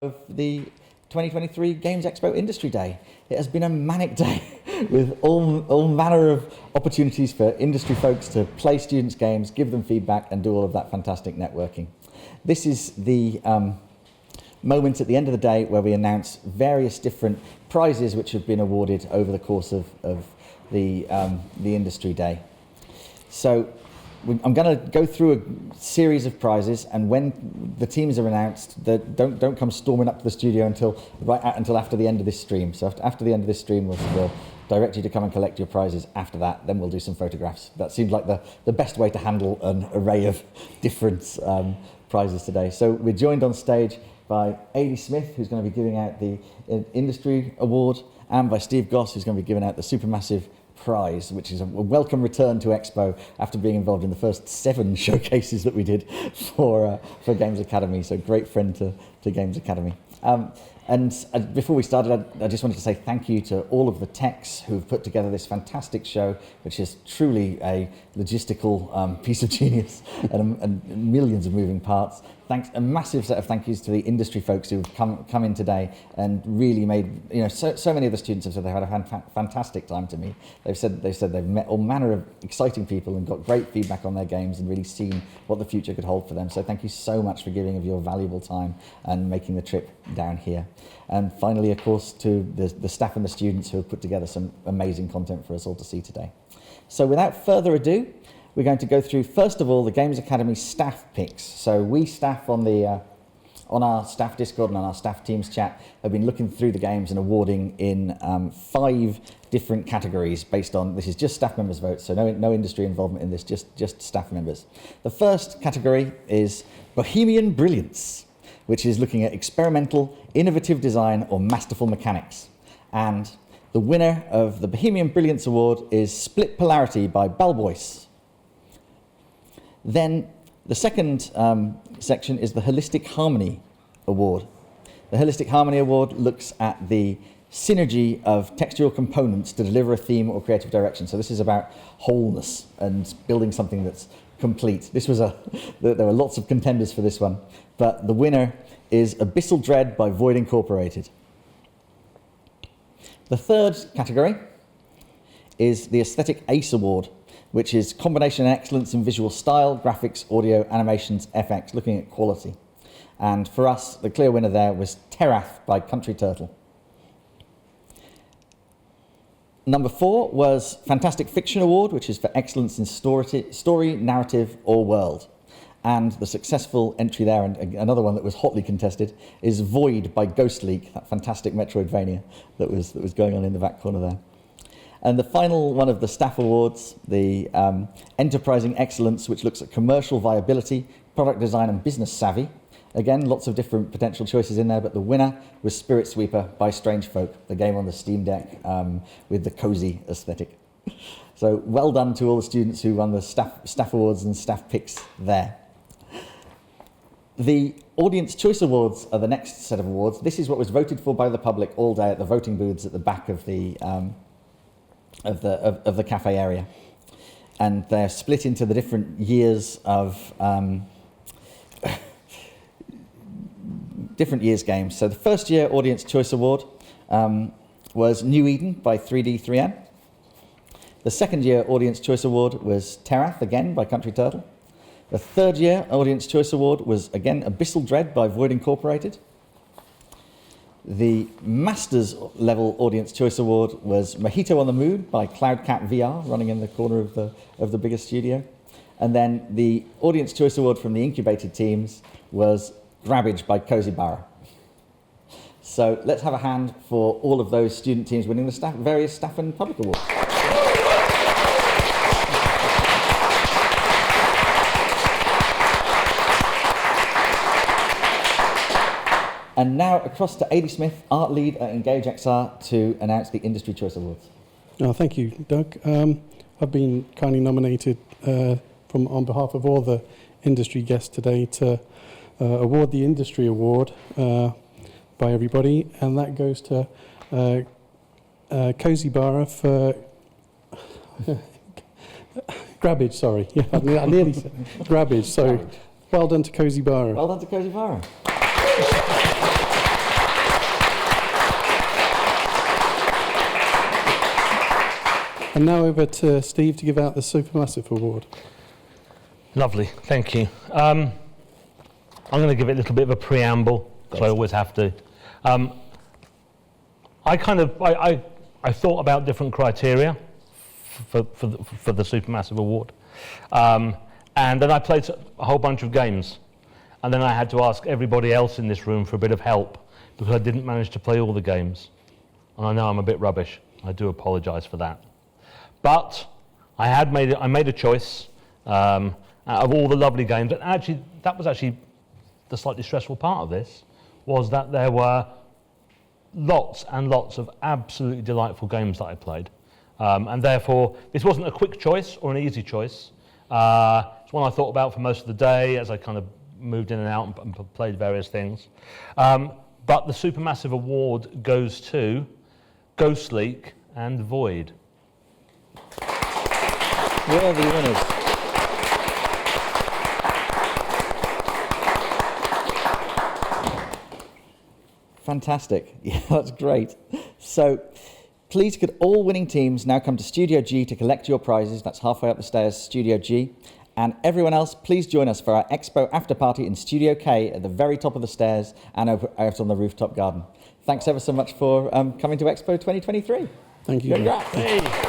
of the 2023 Games Expo Industry Day. It has been a manic day with all manner of opportunities for industry folks to play students' games, give them feedback, and do all of that fantastic networking. This is the moment at the end of the day where we announce various different prizes which have been awarded over the course of the Industry Day. So I'm going to go through a series of prizes, and when the teams are announced, don't come storming up to the studio until after the end of this stream. So after the end of this stream, we'll direct you to come and collect your prizes after that. Then we'll do some photographs. That seemed like the best way to handle an array of different prizes today. So we're joined on stage by Adi Smith, who's going to be giving out the Industry Award, and by Steve Goss, who's going to be giving out the Supermassive Prize, which is a welcome return to Expo after being involved in the first 7 showcases that we did for Games Academy. So great friend to Games Academy. And before we started, I just wanted to say thank you to all of the techs who've put together this fantastic show, which is truly a logistical piece of genius and millions of moving parts. Thanks, a massive set of thank yous to the industry folks who've come in today and really made, so many of the students have said they had a fantastic time to me. They've said they've met all manner of exciting people and got great feedback on their games and really seen what the future could hold for them. So thank you so much for giving of your valuable time and making the trip down here. And finally, of course, to the staff and the students who have put together some amazing content for us all to see today. So without further ado, we're going to go through, first of all, the Games Academy staff picks. So we staff on our staff Discord and on our staff Teams chat have been looking through the games and awarding in 5 different categories based on, this is just staff members' votes, so no industry involvement in this, just staff members. The first category is Bohemian Brilliance, which is looking at experimental, innovative design or masterful mechanics. And the winner of the Bohemian Brilliance Award is Split Polarity by Balbois. Then the second section is the Holistic Harmony Award. The Holistic Harmony Award looks at the synergy of textural components to deliver a theme or creative direction. So this is about wholeness and building something that's complete. There were lots of contenders for this one, but the winner is Abyssal Dread by Void Incorporated. The third category is the Aesthetic Ace Award, which is combination and excellence in visual style, graphics, audio, animations, FX, looking at quality. And for us, the clear winner there was Terath by Country Turtle. Number 4 was Fantastic Fiction Award, which is for excellence in story, narrative, or world. And the successful entry there, and another one that was hotly contested, is Void by Ghost Leak, that fantastic Metroidvania that was going on in the back corner there. And the final one of the staff awards, the Enterprising Excellence, which looks at commercial viability, product design, and business savvy. Again, lots of different potential choices in there, but the winner was Spirit Sweeper by Strange Folk, the game on the Steam Deck with the cozy aesthetic. So well done to all the students who won the staff awards and staff picks there. The Audience Choice Awards are the next set of awards. This is what was voted for by the public all day at the voting booths at the back of the cafe area, and they're split into the different years of different years games. So the first year Audience Choice Award was New Eden by 3D3M. The second year Audience Choice Award was Terath, again by Country Turtle. The third year Audience Choice Award was again Abyssal Dread by Void Incorporated. The Masters Level Audience Choice Award was Mojito on the Moon by CloudCat VR, running in the corner of the biggest studio. And then the Audience Choice Award from the incubated teams was Grabbage by Cozy Barra. So let's have a hand for all of those student teams winning the various staff and public awards. And now across to Adi Smith, Art Lead at Engage XR, to announce the Industry Choice Awards. Oh, thank you, Doug. I've been kindly nominated on behalf of all the industry guests today to award the Industry Award by everybody, and that goes to Cozy Barra for Grabbage, sorry. Yeah, I nearly said Grabbage, so well done to Cozy Barra. Well done to Cozy Barra. And now over to Steve to give out the Supermassive Award. Lovely, thank you. I'm going to give it a little bit of a preamble, because I always have to. I thought about different criteria for the Supermassive Award. And then I played a whole bunch of games. And then I had to ask everybody else in this room for a bit of help, because I didn't manage to play all the games. And I know I'm a bit rubbish. I do apologise for that. But I made a choice out of all the lovely games. And actually, that was actually the slightly stressful part of this, was that there were lots and lots of absolutely delightful games that I played. And therefore, this wasn't a quick choice or an easy choice. It's one I thought about for most of the day as I kind of moved in and out and played various things. But the Supermassive Award goes to Ghost Leak and Void. Worthy winners. Fantastic. Yeah, that's great. So, please could all winning teams now come to Studio G to collect your prizes. That's halfway up the stairs, Studio G. And everyone else, please join us for our Expo after party in Studio K at the very top of the stairs and out on the rooftop garden. Thanks ever so much for coming to Expo 2023. Thank you. Congrats. Hey.